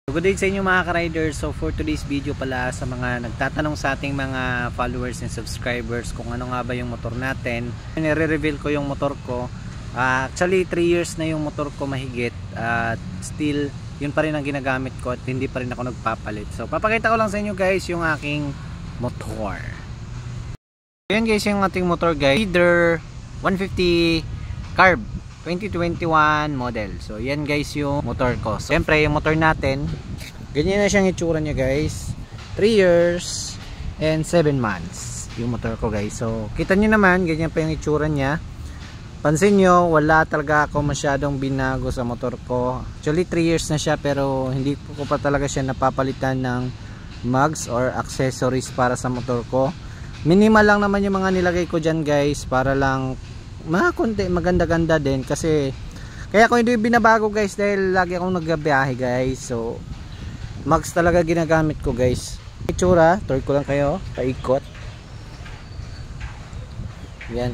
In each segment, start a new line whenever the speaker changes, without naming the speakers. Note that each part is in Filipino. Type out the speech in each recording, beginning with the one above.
Good day sa inyo mga ka-riders. So for today's video pala, sa mga nagtatanong sa ating mga followers and subscribers kung ano nga ba yung motor natin, nire-reveal ko yung motor ko. Actually 3 years na yung motor ko mahigit, at still yun pa rin ang ginagamit ko at hindi pa rin ako nagpapalit. So papakita ko lang sa inyo guys yung aking motor. Ayan guys yung ating motor guys, Leader 150 carb 2021 model. So yan guys yung motor ko. So, siyempre yung motor natin, ganyan na siyang itsura niya guys. 3 years and 7 months yung motor ko guys. So kita nyo naman, ganyan pa yung itsura niya. Pansin nyo, wala talaga ako masyadong binago sa motor ko. Actually 3 years na siya, pero hindi ko pa talaga siya napapalitan ng mugs or accessories para sa motor ko. Minimal lang naman yung mga nilagay ko dyan guys, para lang konti maganda-ganda din. Kasi kaya ko hindi binabago guys, dahil lagi akong nagbiyahe guys. So mugs talaga ginagamit ko guys. Itsura, tour ko lang kayo, paikot. Yan.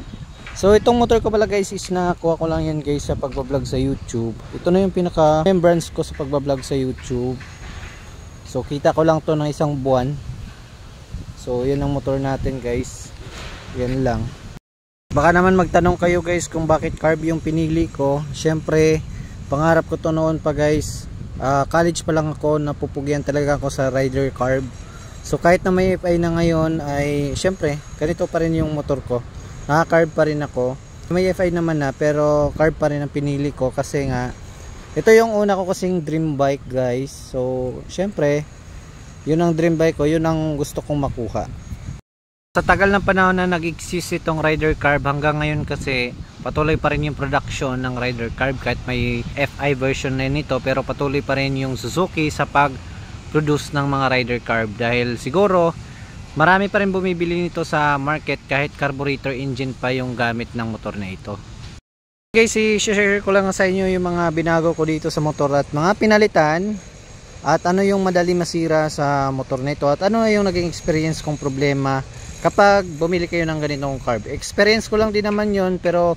So itong motor ko pala guys is nakakuha ko lang yan guys sa pagbablog sa YouTube. Ito na yung pinaka remembrance ko sa pagbablog sa YouTube. So kita ko lang to ng 1 buwan. So yan ang motor natin guys. Yan lang. Baka naman magtanong kayo guys kung bakit carb yung pinili ko. Syempre pangarap ko to noon pa guys. College pa lang ako, napupugyan talaga ako sa rider carb. So kahit na may FI na ngayon ay syempre ganito pa rin yung motor ko. Naka-carb pa rin ako. May FI naman na, pero carb pa rin ang pinili ko kasi nga ito yung una ko kasing dream bike guys. So syempre yun ang dream bike ko, yun ang gusto kong makuha. Sa tagal ng panahon na nag-exist itong rider carb hanggang ngayon kasi patuloy pa rin yung production ng rider carb kahit may FI version na nito, pero patuloy pa rin yung Suzuki sa pag-produce ng mga rider carb dahil siguro marami pa rin bumibili nito sa market kahit carburetor engine pa yung gamit ng motor na ito. Guys, i-share ko lang sa inyo yung mga binago ko dito sa motor at mga pinalitan, at ano yung madali masira sa motor na ito, at ano yung naging experience kong problema kapag bumili kayo ng ganitong carb. Experience ko lang din naman yun, pero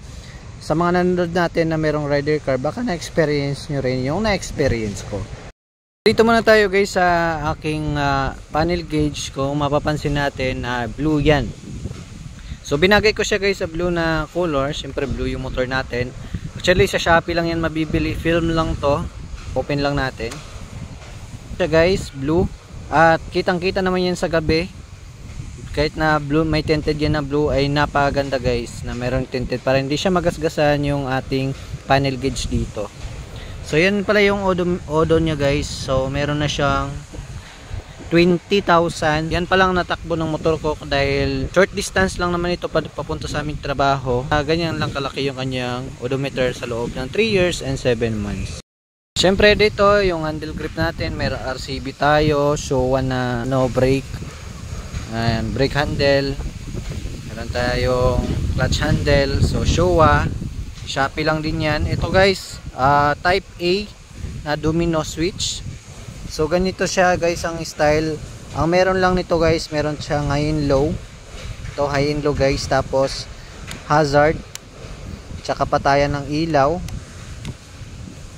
sa mga nanonood natin na merong rider carb, baka na-experience nyo rin yung na-experience ko. Dito muna tayo guys sa aking panel gauge ko. Mapapansin natin na blue yan. So binagay ko siya guys sa blue na color. Siyempre blue yung motor natin. Actually sa Shopee lang yan mabibili. Film lang to. Open lang natin. Siya guys, blue. At kitang kita naman yan sa gabi. Kahit na blue, may tinted yan na blue, ay napakaganda guys na merong tinted para hindi siya magasgasan yung ating panel gauge dito. So yan pala yung odo niya guys. So meron na siyang 20,000. Yan pa lang natakbo ng motor ko dahil short distance lang naman ito papunta sa aming trabaho. Ganyan lang kalaki yung kanyang odometer sa loob ng 3 years and 7 months. Siyempre dito yung handle grip natin, meron RCB tayo, Showa na no brake. Ayan, brake handle. Meron tayong clutch handle, so Showa. Shopee lang din yan. Ito guys, type A na domino switch. So ganito siya guys ang style. Ang meron lang nito guys, meron siyang high and low. Ito high and low guys, tapos hazard, tsaka patayan ng ilaw,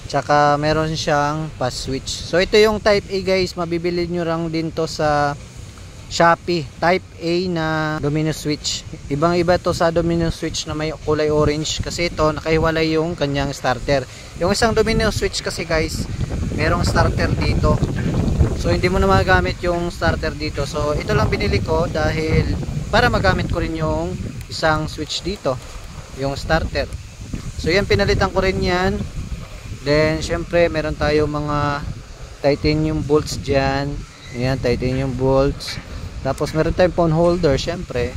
tsaka meron siyang pass switch. So ito yung type A guys, mabibili nyo lang din to sa Shopee, type A na domino switch. Ibang iba to sa domino switch na may kulay orange, kasi ito nakahiwalay yung kanyang starter. Yung isang domino switch kasi guys, merong starter dito, so hindi mo na magamit yung starter dito. So ito lang binili ko dahil para magamit ko rin yung isang switch dito, yung starter. So yan, pinalitan ko rin yan. Then syempre meron tayo mga titanium bolts dyan. Ayan, titanium bolts. Tapos meron tayong phone holder syempre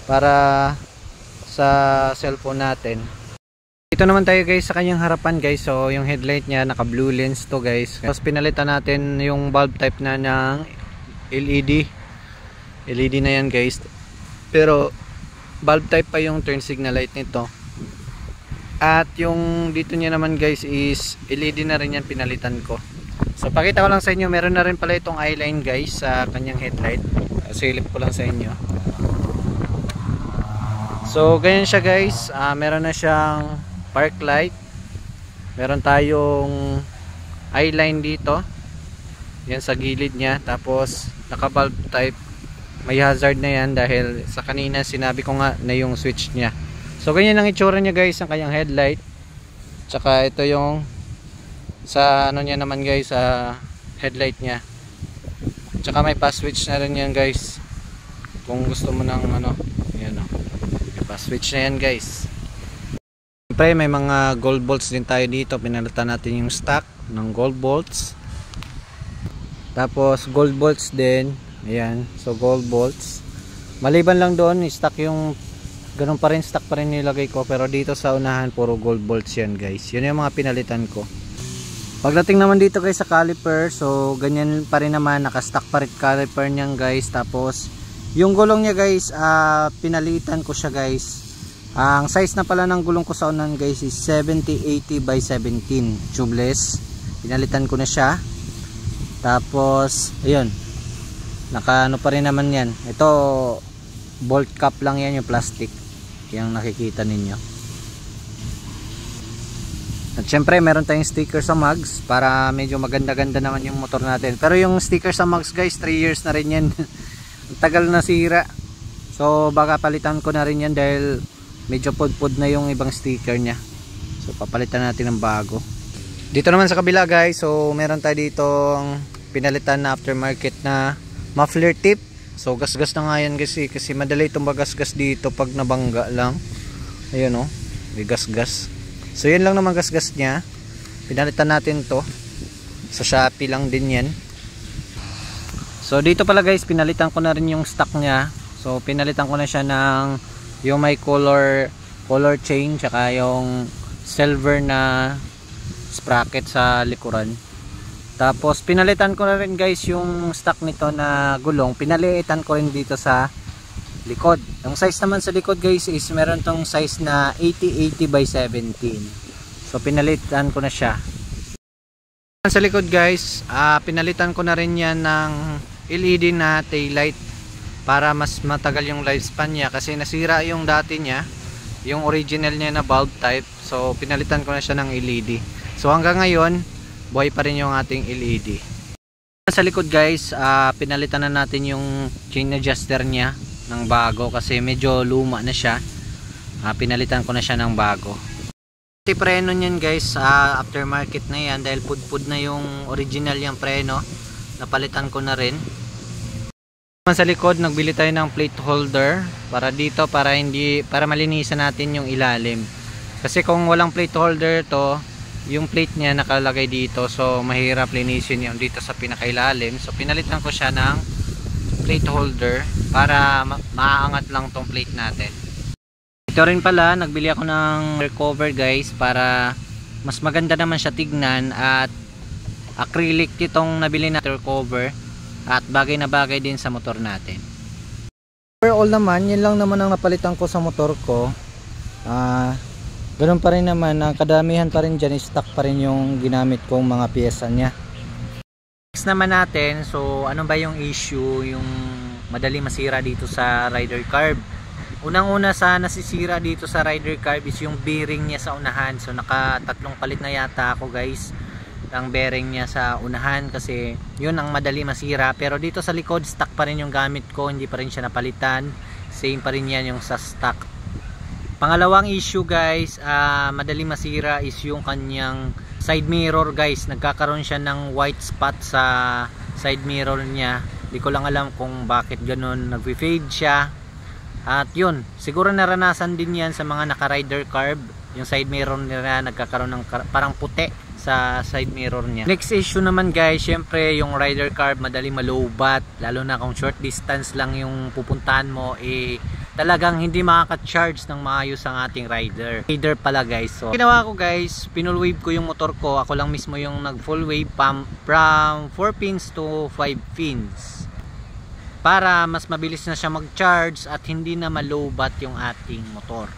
para sa cellphone natin. Ito naman tayo guys sa kanyang harapan guys. So yung headlight niya naka blue lens to guys. Tapos pinalitan natin yung bulb type na ng LED. LED na yan guys. Pero bulb type pa yung turn signal light nito. At yung dito niya naman guys is LED na rin yan, pinalitan ko. So pakita ko lang sa inyo, meron na rin pala itong eyeline guys sa kanyang headlight. Silip ko lang sa inyo. So ganyan siya guys. Meron na siyang park light. Meron tayong eyeline dito. yan sa gilid niya, tapos naka valve type. May hazard na yan dahil sa kanina sinabi ko nga na yung switch niya. So ganyan ang itsura niya guys, ang kanyang headlight. Tsaka ito yung sa ano niya naman guys, sa headlight niya. Tsaka may pass switch na rin yan guys, kung gusto mo ng ano, yan o, may pass switch na yan guys. Siyempre may mga gold bolts din tayo dito, pinalitan natin yung stock ng gold bolts. Tapos gold bolts din, ayan, so gold bolts. Maliban lang doon, stock yung ganun pa rin, stock pa rin nilagay ko, pero dito sa unahan puro gold bolts yan guys. Yun yung mga pinalitan ko. Pagdating naman dito guys sa caliper, so ganyan pa rin naman, naka-stock pa rin caliper niyan guys. Tapos yung gulong niya guys, pinalitan ko siya guys. Ang size na pala ng gulong ko sa unan guys is 70-80 by 17 tubeless. Pinalitan ko na siya. Tapos ayun, naka ano pa rin naman yan. Ito bolt cap lang yan, yung plastic yung nakikita ninyo. At syempre meron tayong sticker sa mugs para medyo maganda-ganda naman yung motor natin. Pero yung sticker sa mugs guys, 3 years na rin yan. Tagal na sira. So baka palitan ko na rin yan dahil medyo pudpud na yung ibang sticker nya. So papalitan natin ng bago. Dito naman sa kabila guys, so meron tayo dito pinalitan na aftermarket na muffler tip. So gasgas na nga yan kasi madali itong magasgas dito pag nabangga lang. Ayun o, may gasgas. So yan lang naman gasgas niya. Pinalitan natin to. Sa Shopee lang din yan. So dito pala guys, pinalitan ko na rin yung stock niya. So pinalitan ko na siya ng yung may color chain, tsaka yung silver na sprocket sa likuran. Tapos pinalitan ko na rin guys yung stock nito na gulong. Pinalitan ko rin dito sa likod. Yung size naman sa likod guys is meron tong size na 80-80 by 17. So pinalitan ko na siya. Sa likod guys, pinalitan ko na rin yan ng LED na taillight para mas matagal yung lifespan niya, kasi nasira yung dati niya, yung original niya na bulb type. So pinalitan ko na siya ng LED. So hanggang ngayon buhay pa rin yung ating LED. Sa likod guys, pinalitan na natin yung chain adjuster niya ng bago kasi medyo luma na siya. Pinalitan ko na siya ng bago. Yung preno niyan guys, aftermarket na yan dahil pudpud na yung original yung preno. Napalitan ko na rin. Sa likod nagbili tayo ng plate holder para dito, para malinisan natin yung ilalim. Kasi kung walang plate holder to, yung plate niya nakalagay dito, so mahirap linisin yung dito sa pinakailalim. So pinalitan ko siya ng plate holder para maaangat lang tong plate natin. Ito rin pala, nagbili ako ng cover guys para mas maganda naman siya tignan, at acrylic itong nabili na cover at bagay na bagay din sa motor natin. Overall naman, yan lang naman ang napalitan ko sa motor ko. Ganun pa rin naman, kadamihan pa rin dyan, stock pa rin yung ginamit kong mga pyesa nya. Next naman natin, so ano ba yung issue, yung madali masira dito sa rider carb. Unang-una sa nasisira dito sa rider carb is yung bearing niya sa unahan. So naka-3 palit na yata ako guys ang bearing niya sa unahan, kasi yun ang madali masira. Pero dito sa likod, stock pa rin yung gamit ko, hindi pa rin siya napalitan. Same pa rin yan yung sa stock. Pangalawang issue guys, madali masira is yung kanyang side mirror guys. Nagkakaroon siya ng white spot sa side mirror niya. Di ko lang alam kung bakit ganun, nagfi-fade siya. At yun, siguro naranasan din yan sa mga naka-rider carb. Yung side mirror nila nagkakaroon ng parang puti sa side mirror niya. Next issue naman guys, syempre yung rider carb madali malobat, lalo na kung short distance lang yung pupuntahan mo, talagang hindi makaka-charge ng maayos ang ating rider pala guys. So ginawa ko guys, pinull wave ko yung motor ko. Ako lang mismo yung nag full wave from 4 pins to 5 pins para mas mabilis na siya mag-charge at hindi na malobat yung ating motor.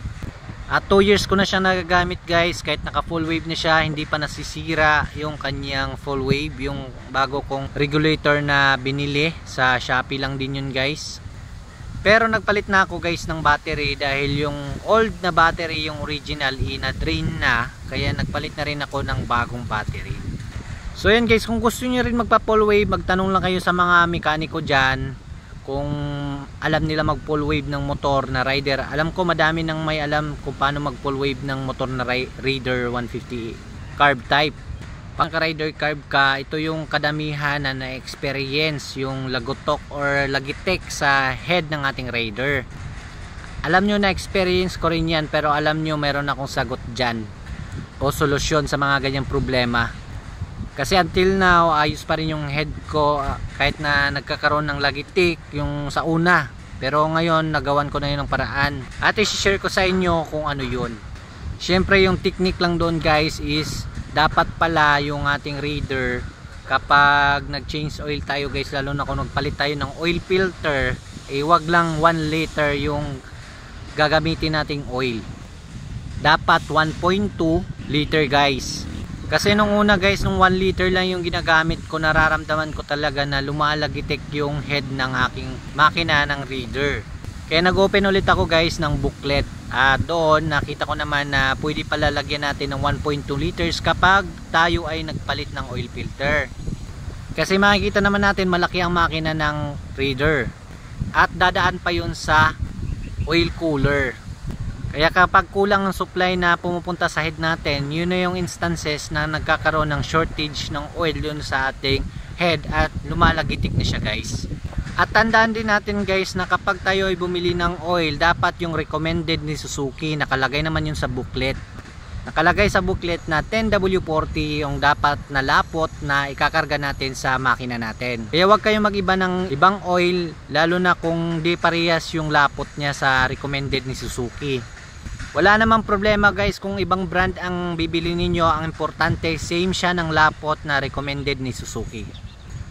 At 2 years ko na siya nagagamit guys, kahit naka full wave na siya, hindi pa nasisira yung kanyang full wave. Yung bago kong regulator na binili sa Shopee lang din yun guys. Pero nagpalit na ako guys ng battery dahil yung old na battery, yung original, na-drain na. Kaya nagpalit na rin ako ng bagong battery. So yan guys, kung gusto niyo rin magpa full wave, magtanong lang kayo sa mga mekaniko dyan kung alam nila mag full wave ng motor na rider. Alam ko madami nang may alam kung paano mag full wave ng motor na Raider 150 carb type. Pang rider carb ka, ito yung kadamihan na na-experience yung lagotok or lagitek sa head ng ating Raider. Alam nyo na experience ko rin yan, pero alam nyo meron akong sagot dyan o solusyon sa mga ganyang problema. Kasi until now, ayos pa rin yung head ko kahit na nagkakaroon ng lagitik yung sa una. Pero ngayon, nagawan ko na yun ng paraan. At i-share ko sa inyo kung ano yun. Siyempre, yung technique lang doon guys is dapat pala yung ating Raider kapag nag-change oil tayo guys, lalo na kung nagpalit tayo ng oil filter, wag lang 1 liter yung gagamitin nating oil. Dapat 1.2 liter guys. Kasi nung una guys, nung 1 liter lang yung ginagamit ko, nararamdaman ko talaga na lumalagitik yung head ng aking makina ng Raider. Kaya nag-open ulit ako guys ng booklet. Doon nakita ko naman na pwede pala lagyan natin ng 1.2 liters kapag tayo ay nagpalit ng oil filter. Kasi makikita naman natin malaki ang makina ng Raider. At dadaan pa yun sa oil cooler. Kaya kapag kulang ng supply na pumupunta sa head natin, yun na yung instances na nagkakaroon ng shortage ng oil yun sa ating head at lumalagitik na siya guys. At tandaan din natin guys na kapag tayo ay bumili ng oil, dapat yung recommended ni Suzuki, nakalagay naman yun sa booklet. Nakalagay sa booklet na 10W40 yung dapat na lapot na ikakarga natin sa makina natin. Kaya huwag kayong mag-iba ng ibang oil, lalo na kung di parehas yung lapot niya sa recommended ni Suzuki. Wala namang problema guys kung ibang brand ang bibili ninyo, ang importante same siya ng lapot na recommended ni Suzuki.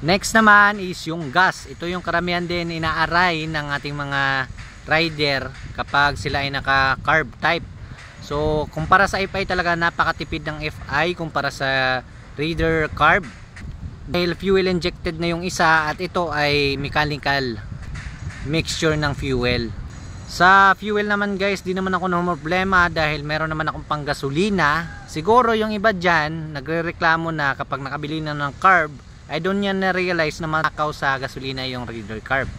Next naman is yung gas. Ito yung karamihan din inaaray ng ating mga rider kapag sila ay naka carb type. So kumpara sa FI talaga napakatipid ng FI kumpara sa Raider carb. Dahil fuel injected na yung isa at ito ay mechanical mixture ng fuel. Sa fuel naman guys, di naman ako ng problema dahil meron naman akong panggasolina. Siguro yung iba dyan nagrereklamo na kapag nakabili na ng carb ay doon yan na-realize na matakaw sa gasolina yung Raider carb.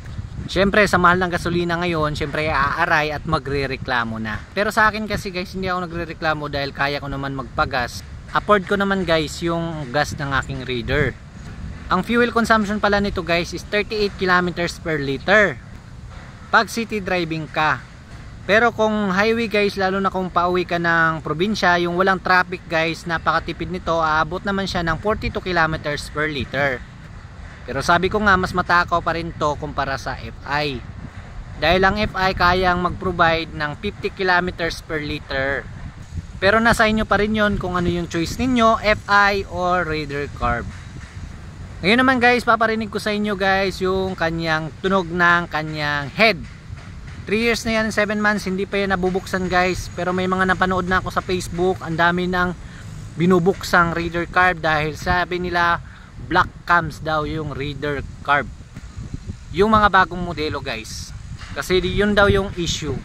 Syempre sa mahal ng gasolina ngayon, syempre aaray at magrereklamo na. Pero sa akin kasi guys, hindi ako nagrereklamo dahil kaya ko naman magpagas. Afford ko naman guys yung gas ng aking Raider. Ang fuel consumption pala nito guys is 38 kilometers per liter pag city driving ka. Pero kung highway guys, lalo na kung pauwi ka ng probinsya, yung walang traffic guys, napakatipid nito, aabot naman siya ng 42 kilometers per liter. Pero sabi ko nga, mas matakaw pa rin to kumpara sa FI. Dahil ang FI kayang mag-provide ng 50 kilometers per liter. Pero nasa inyo pa rin yun kung ano yung choice ninyo, FI or Raider carb. Ngayon naman guys, paparinig ko sa inyo guys yung kanyang tunog ng kanyang head. 3 years na yan, 7 months, hindi pa yan nabubuksan guys. Pero may mga napanood na ako sa Facebook, ang dami nang binubuksang Raider carb dahil sabi nila black cams daw yung Raider carb. Yung mga bagong modelo guys. Kasi yun daw yung issue.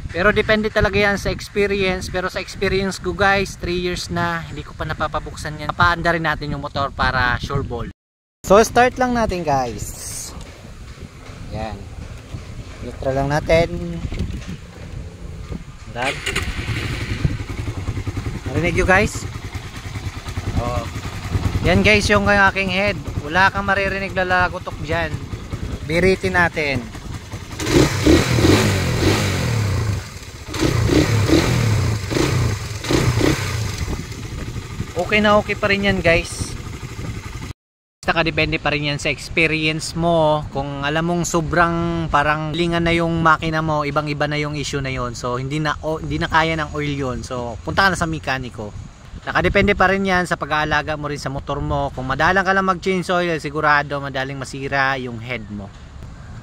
Pero depende talaga yan sa experience. Pero sa experience ko guys, 3 years na hindi ko pa napapabuksan yan. Papaanda rin natin yung motor para sure ball. So start lang natin guys. Yan. Neutral lang natin. Drag. Narinig nyo guys? Oh. Yan guys yung aking head. Wala kang maririnig lalagotok dyan. Biritin natin. Okay na okay pa rin yan guys. Nakadepende pa rin yan sa experience mo. Kung alam mong sobrang parang lingan na yung makina mo, ibang iba na yung issue na yon. So hindi na kaya ng oil yon. So punta ka na sa mekaniko. Nakadepende pa rin yan sa pag-aalaga mo rin sa motor mo. Kung madalang ka lang mag-change oil, sigurado madaling masira yung head mo.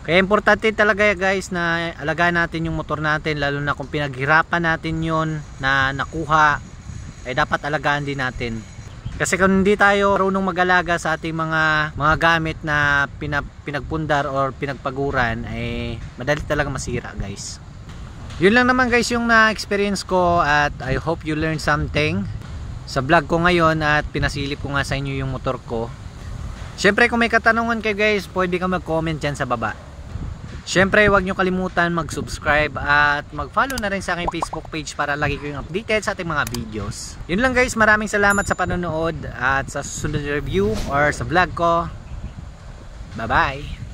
Kaya importante talaga guys na alagaan natin yung motor natin, lalo na kung pinaghirapan natin yon na nakuha, ay dapat alagaan din natin. Kasi kung hindi tayo marunong mag-alaga sa ating mga gamit na pinagpundar or pinagpaguran, ay madali talaga masira guys. Yun lang naman guys yung na-experience ko at I hope you learn something. sa vlog ko ngayon at pinasilip ko nga sa inyo yung motor ko. Syempre kung may katanungan kayo guys, pwede ka mag-comment dyan sa baba. Syempre huwag nyo kalimutan mag-subscribe at mag-follow na rin sa aking Facebook page para lagi ko yung updated sa ating mga videos. Yun lang guys, maraming salamat sa panonood at sa susunod na review or sa vlog ko. Bye bye!